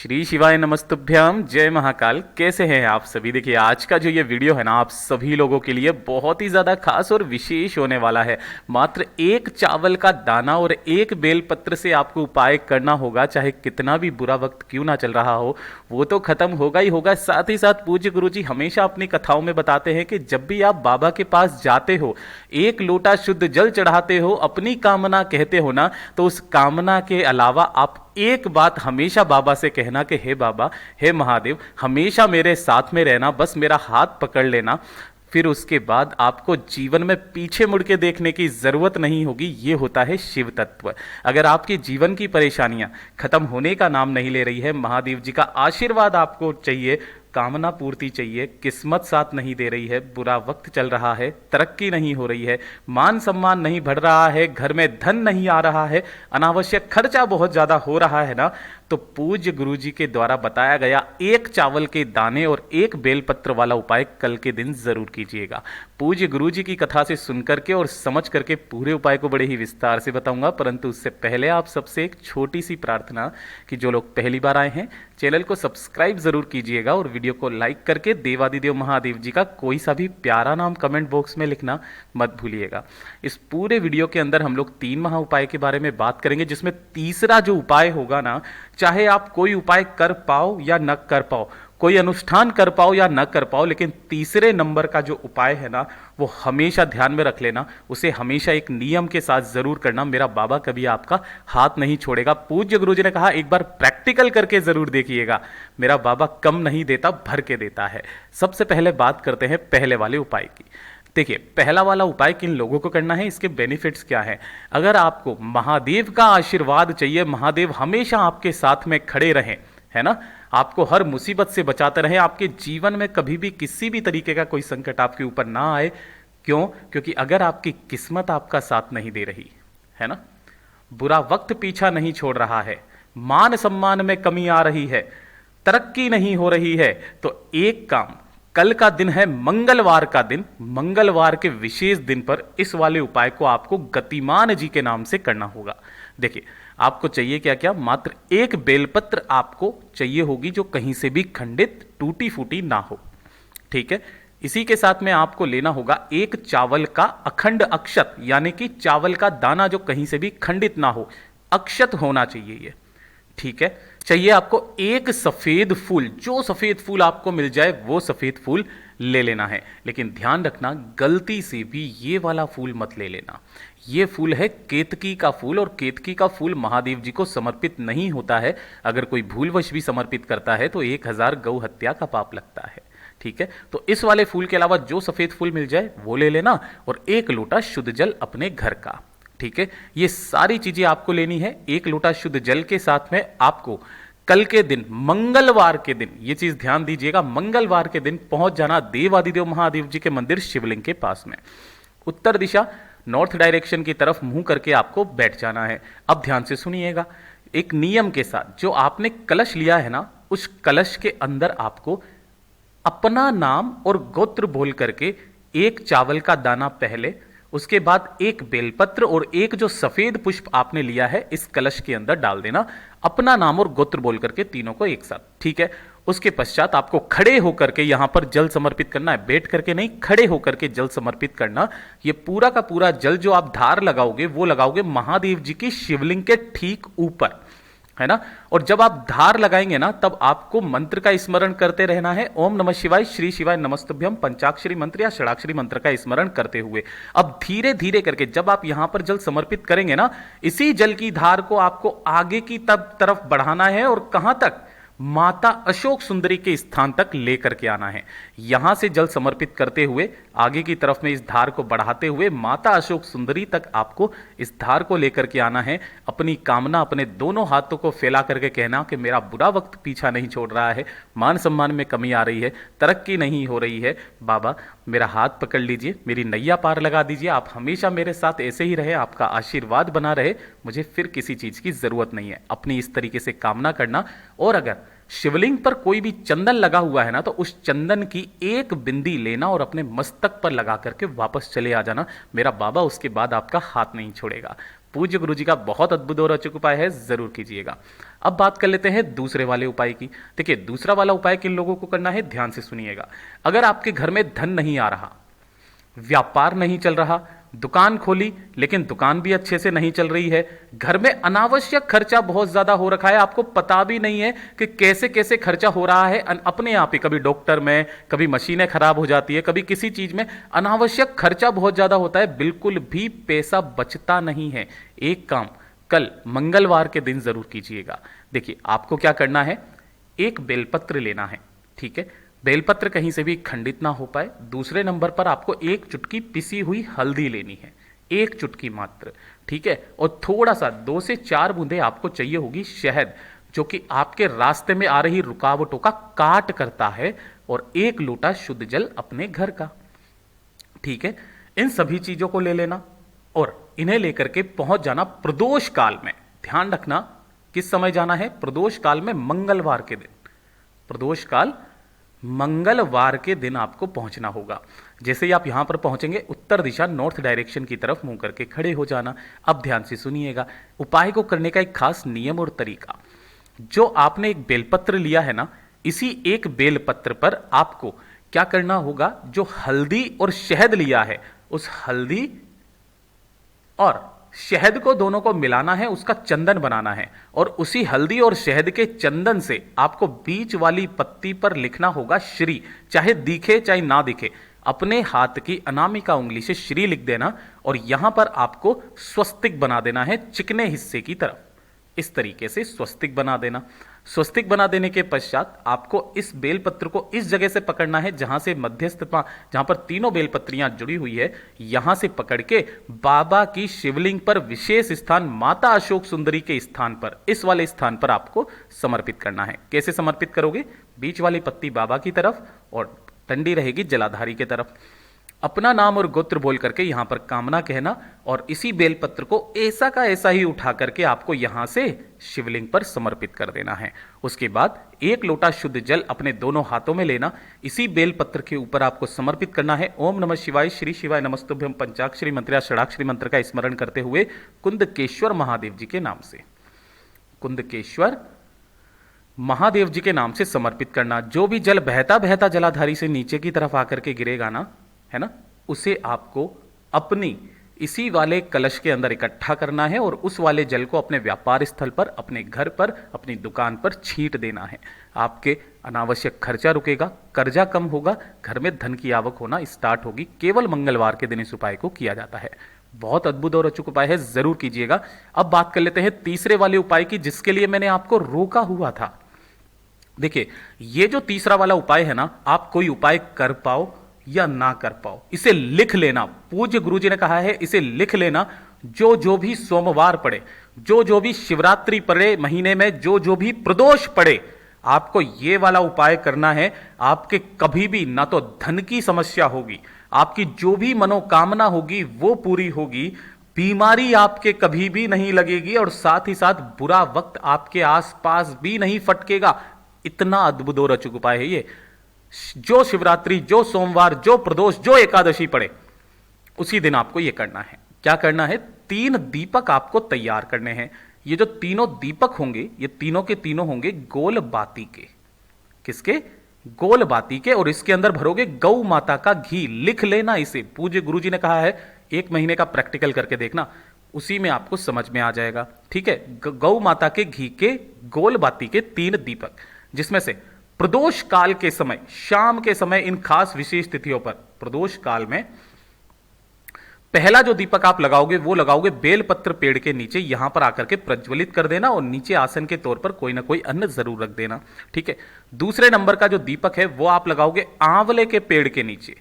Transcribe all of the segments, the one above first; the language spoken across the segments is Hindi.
श्री शिवाय नमस्तुभ्यम। जय महाकाल। कैसे हैं आप सभी? देखिए, आज का जो ये वीडियो है ना, आप सभी लोगों के लिए बहुत ही ज़्यादा खास और विशेष होने वाला है। मात्र एक चावल का दाना और एक बेलपत्र से आपको उपाय करना होगा, चाहे कितना भी बुरा वक्त क्यों ना चल रहा हो, वो तो खत्म होगा ही होगा। साथ ही साथ पूज्य गुरु जी हमेशा अपनी कथाओं में बताते हैं कि जब भी आप बाबा के पास जाते हो, एक लोटा शुद्ध जल चढ़ाते हो, अपनी कामना कहते हो ना, तो उस कामना के अलावा आप एक बात हमेशा बाबा से कहना कि हे बाबा, हे महादेव, हमेशा मेरे साथ में रहना, बस मेरा हाथ पकड़ लेना। फिर उसके बाद आपको जीवन में पीछे मुड़ के देखने की जरूरत नहीं होगी। ये होता है शिव तत्व। अगर आपके जीवन की परेशानियां खत्म होने का नाम नहीं ले रही है, महादेव जी का आशीर्वाद आपको चाहिए, कामना पूर्ति चाहिए, किस्मत साथ नहीं दे रही है, बुरा वक्त चल रहा है, तरक्की नहीं हो रही है, मान सम्मान नहीं बढ़ रहा है, घर में धन नहीं आ रहा है, अनावश्यक खर्चा बहुत ज्यादा हो रहा है ना, तो पूज्य गुरु जी के द्वारा बताया गया एक चावल के दाने और एक बेलपत्र वाला उपाय कल के दिन जरूर कीजिएगा। पूज्य गुरु जी की कथा से सुन करके और समझ करके पूरे उपाय को बड़े ही विस्तार से बताऊंगा, परंतु उससे पहले आप सबसे एक छोटी सी प्रार्थना कि जो लोग पहली बार आए हैं, चैनल को सब्सक्राइब जरूर कीजिएगा और वीडियो को लाइक करके देवादिदेव महादेव जी का कोई सा भी प्यारा नाम कमेंट बॉक्स में लिखना मत भूलिएगा। इस पूरे वीडियो के अंदर हम लोग 3 महा उपाय के बारे में बात करेंगे, जिसमें तीसरा जो उपाय होगा ना, चाहे आप कोई उपाय कर पाओ या न कर पाओ, कोई अनुष्ठान कर पाओ या न कर पाओ, लेकिन तीसरे नंबर का जो उपाय है ना, वो हमेशा ध्यान में रख लेना। उसे हमेशा एक नियम के साथ जरूर करना। मेरा बाबा कभी आपका हाथ नहीं छोड़ेगा। पूज्य गुरु जी ने कहा एक बार प्रैक्टिकल करके जरूर देखिएगा। मेरा बाबा कम नहीं देता, भर के देता है। सबसे पहले बात करते हैं पहले वाले उपाय की। देखिए, पहला वाला उपाय किन लोगों को करना है, इसके बेनिफिट्स क्या है। अगर आपको महादेव का आशीर्वाद चाहिए, महादेव हमेशा आपके साथ में खड़े रहें, है ना, आपको हर मुसीबत से बचाते रहें, आपके जीवन में कभी भी किसी भी तरीके का कोई संकट आपके ऊपर ना आए। क्यों? क्योंकि अगर आपकी किस्मत आपका साथ नहीं दे रही है ना, बुरा वक्त पीछा नहीं छोड़ रहा है, मान सम्मान में कमी आ रही है, तरक्की नहीं हो रही है, तो एक काम, कल का दिन है मंगलवार का दिन, मंगलवार के विशेष दिन पर इस वाले उपाय को आपको गतिमान जी के नाम से करना होगा। देखिए, आपको चाहिए क्या क्या, मात्र एक बेलपत्र आपको चाहिए होगी, जो कहीं से भी खंडित टूटी फूटी ना हो। ठीक है, इसी के साथ में आपको लेना होगा एक चावल का अखंड अक्षत, यानी कि चावल का दाना जो कहीं से भी खंडित ना हो, अक्षत होना चाहिए ये। ठीक है, चाहिए आपको एक सफेद फूल, जो सफेद फूल आपको मिल जाए वो सफेद फूल ले लेना है। लेकिन ध्यान रखना, गलती से भी ये वाला फूल मत ले लेना। ये फूल है केतकी का फूल, और केतकी का फूल महादेव जी को समर्पित नहीं होता है। अगर कोई भूलवश भी समर्पित करता है तो 1000 गौ हत्या का पाप लगता है। ठीक है, तो इस वाले फूल के अलावा जो सफेद फूल मिल जाए वो ले लेना, और एक लोटा शुद्ध जल अपने घर का। ठीक है, ये सारी चीजें आपको लेनी है। एक लोटा शुद्ध जल के साथ में आपको कल के दिन, मंगलवार के दिन, ये चीज ध्यान दीजिएगा, मंगलवार के दिन पहुंच जाना देवादिदेव महादेव जी के मंदिर शिवलिंग के पास में। उत्तर दिशा, नॉर्थ डायरेक्शन की तरफ मुंह करके आपको बैठ जाना है। अब ध्यान से सुनिएगा, एक नियम के साथ, जो आपने कलश लिया है ना, उस कलश के अंदर आपको अपना नाम और गोत्र बोल करके एक चावल का दाना पहले, उसके बाद एक बेलपत्र और एक जो सफेद पुष्प आपने लिया है इस कलश के अंदर डाल देना, अपना नाम और गोत्र बोल करके तीनों को एक साथ। ठीक है, उसके पश्चात आपको खड़े होकर के यहां पर जल समर्पित करना है, बैठ करके नहीं, खड़े होकर के जल समर्पित करना। ये पूरा का पूरा जल जो आप धार लगाओगे वो लगाओगे महादेव जी की शिवलिंग के ठीक ऊपर, है ना। और जब आप धार लगाएंगे ना, तब आपको मंत्र का स्मरण करते रहना है। ओम नमः शिवाय, श्री शिवाय नमस्तुभ्यम, पंचाक्षरी मंत्र या षडाक्षरी मंत्र का स्मरण करते हुए अब धीरे धीरे करके जब आप यहां पर जल समर्पित करेंगे ना, इसी जल की धार को आपको आगे की तरफ बढ़ाना है, और कहां तक, माता अशोक सुंदरी के स्थान तक लेकर के आना है। यहां से जल समर्पित करते हुए आगे की तरफ में इस धार को बढ़ाते हुए माता अशोक सुंदरी तक आपको इस धार को लेकर के आना है। अपनी कामना अपने दोनों हाथों को फैला करके कहना कि मेरा बुरा वक्त पीछा नहीं छोड़ रहा है, मान सम्मान में कमी आ रही है, तरक्की नहीं हो रही है, बाबा मेरा हाथ पकड़ लीजिए, मेरी नैया पार लगा दीजिए, आप हमेशा मेरे साथ ऐसे ही रहे, आपका आशीर्वाद बना रहे, मुझे फिर किसी चीज की जरूरत नहीं है। अपनी इस तरीके से कामना करना। और अगर शिवलिंग पर कोई भी चंदन लगा हुआ है ना, तो उस चंदन की एक बिंदी लेना और अपने मस्तक पर लगा करके वापस चले आ जाना। मेरा बाबा उसके बाद आपका हाथ नहीं छोड़ेगा। पूज्य गुरु जी का बहुत अद्भुत और अचूक उपाय है, जरूर कीजिएगा। अब बात कर लेते हैं दूसरे वाले उपाय की। देखिए दूसरा वाला उपाय किन लोगों को करना है, ध्यान से सुनिएगा। अगर आपके घर में धन नहीं आ रहा, व्यापार नहीं चल रहा, दुकान खोली लेकिन दुकान भी अच्छे से नहीं चल रही है, घर में अनावश्यक खर्चा बहुत ज्यादा हो रखा है, आपको पता भी नहीं है कि कैसे कैसे खर्चा हो रहा है अपने आप ही, कभी डॉक्टर में, कभी मशीनें खराब हो जाती है, कभी किसी चीज में अनावश्यक खर्चा बहुत ज्यादा होता है, बिल्कुल भी पैसा बचता नहीं है। एक काम कल मंगलवार के दिन जरूर कीजिएगा। देखिए आपको क्या करना है, एक बेलपत्र लेना है, ठीक है। बेलपत्र कहीं से भी खंडित ना हो पाए। दूसरे नंबर पर आपको एक चुटकी पिसी हुई हल्दी लेनी है, एक चुटकी मात्र, ठीक है। और थोड़ा सा 2 से 4 बूंदे आपको चाहिए होगी शहद, जो कि आपके रास्ते में आ रही रुकावटों का काट करता है, और 1 लोटा शुद्ध जल अपने घर का, ठीक है। इन सभी चीजों को ले लेना और इन्हें लेकर के पहुंच जाना प्रदोष काल में। ध्यान रखना किस समय जाना है, प्रदोष काल में, मंगलवार के दिन। प्रदोष काल मंगलवार के दिन आपको पहुंचना होगा। जैसे ही आप यहां पर पहुंचेंगे, उत्तर दिशा नॉर्थ डायरेक्शन की तरफ मुंह करके खड़े हो जाना। अब ध्यान से सुनिएगा, उपाय को करने का एक खास नियम और तरीका। जो आपने एक बेलपत्र लिया है ना, इसी एक बेलपत्र पर आपको क्या करना होगा, जो हल्दी और शहद लिया है, उस हल्दी और शहद को दोनों को मिलाना है, उसका चंदन बनाना है, और उसी हल्दी और शहद के चंदन से आपको बीच वाली पत्ती पर लिखना होगा श्री। चाहे दिखे चाहे ना दिखे, अपने हाथ की अनामिका उंगली से श्री लिख देना, और यहां पर आपको स्वस्तिक बना देना है चिकने हिस्से की तरफ। इस तरीके से स्वस्तिक बना देना। स्वस्तिक बना देने के पश्चात आपको इस बेलपत्र को इस जगह से पकड़ना है जहां से मध्यस्थ, जहां पर तीनों बेलपत्रियां जुड़ी हुई है, यहां से पकड़ के बाबा की शिवलिंग पर, विशेष स्थान माता अशोक सुंदरी के स्थान पर, इस वाले स्थान पर आपको समर्पित करना है। कैसे समर्पित करोगे, बीच वाली पत्ती बाबा की तरफ और डंडी रहेगी जलाधारी की तरफ। अपना नाम और गोत्र बोल करके यहां पर कामना कहना, और इसी बेलपत्र को ऐसा का ऐसा ही उठा करके आपको यहां से शिवलिंग पर समर्पित कर देना है। उसके बाद 1 लोटा शुद्ध जल अपने दोनों हाथों में लेना, इसी बेलपत्र के ऊपर आपको समर्पित करना है। ओम नमः शिवाय, श्री शिवाय नमस्तुभ्यम पंचाक्षरी मंत्र या षडाक्षरी मंत्र का स्मरण करते हुए कुंदकेश्वर महादेव जी के नाम से, कुंदकेश्वर महादेव जी के नाम से समर्पित करना। जो भी जल बहता बहता जलाधारी से नीचे की तरफ आकर के गिरेगा ना, है ना, उसे आपको अपनी इसी वाले कलश के अंदर इकट्ठा करना है, और उस वाले जल को अपने व्यापार स्थल पर, अपने घर पर, अपनी दुकान पर छींट देना है। आपके अनावश्यक खर्चा रुकेगा, कर्जा कम होगा, घर में धन की आवक होना स्टार्ट होगी। केवल मंगलवार के दिन इस उपाय को किया जाता है। बहुत अद्भुत और अचूक उपाय है, जरूर कीजिएगा। अब बात कर लेते हैं तीसरे वाले उपाय की, जिसके लिए मैंने आपको रोका हुआ था। देखिए ये जो तीसरा वाला उपाय है ना, आप कोई उपाय कर पाओ या ना कर पाओ, इसे लिख लेना। पूज्य गुरु जी ने कहा है इसे लिख लेना। जो जो भी सोमवार पड़े, जो जो भी शिवरात्रि पड़े, महीने में जो जो भी प्रदोष पड़े, आपको ये वाला उपाय करना है। आपके कभी भी ना तो धन की समस्या होगी, आपकी जो भी मनोकामना होगी वो पूरी होगी, बीमारी आपके कभी भी नहीं लगेगी, और साथ ही साथ बुरा वक्त आपके आसपास भी नहीं फटकेगा। इतना अद्भुत और अचूक उपाय है ये। जो शिवरात्रि, जो सोमवार, जो प्रदोष, जो एकादशी पड़े, उसी दिन आपको यह करना है। क्या करना है, 3 दीपक आपको तैयार करने हैं। ये जो तीनों दीपक होंगे, ये तीनों के तीनों होंगे गोल बाती के। किसके, गोल बाती के। और इसके अंदर भरोगे गौ माता का घी। लिख लेना इसे, पूज्य गुरु जी ने कहा है 1 महीने का प्रैक्टिकल करके देखना, उसी में आपको समझ में आ जाएगा, ठीक है। गौ माता के घी के गोल बाती के 3 दीपक, जिसमें से प्रदोष काल के समय, शाम के समय, इन खास विशेष तिथियों पर प्रदोष काल में पहला जो दीपक आप लगाओगे वो लगाओगे बेलपत्र पेड़ के नीचे। यहां पर आकर के प्रज्वलित कर देना, और नीचे आसन के तौर पर कोई ना कोई अन्न जरूर रख देना, ठीक है। दूसरे नंबर का जो दीपक है वो आप लगाओगे आंवले के पेड़ के नीचे।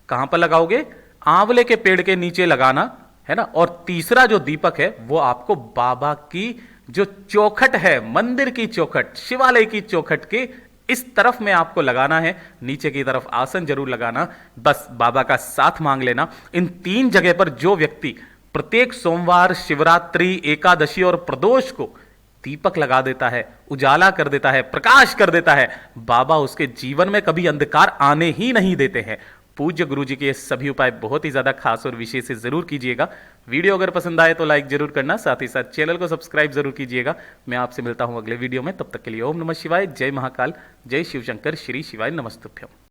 कहां पर लगाओगे, आंवले के पेड़ के नीचे लगाना, है ना। और तीसरा जो दीपक है वो आपको बाबा की जो चौखट है, मंदिर की चौखट, शिवालय की चौखट के इस तरफ में आपको लगाना है। नीचे की तरफ आसन जरूर लगाना, बस बाबा का साथ मांग लेना। इन 3 जगह पर जो व्यक्ति प्रत्येक सोमवार, शिवरात्रि, एकादशी और प्रदोष को दीपक लगा देता है, उजाला कर देता है, प्रकाश कर देता है, बाबा उसके जीवन में कभी अंधकार आने ही नहीं देते हैं। पूज्य गुरु जी के ये सभी उपाय बहुत ही ज़्यादा खास और विशेष से ज़रूर कीजिएगा। वीडियो अगर पसंद आए तो लाइक जरूर करना, साथ ही साथ चैनल को सब्सक्राइब जरूर कीजिएगा। मैं आपसे मिलता हूँ अगले वीडियो में, तब तक के लिए ओम नमः शिवाय, जय महाकाल, जय शिव शंकर, श्री शिवाय नमस्तुभ्यम।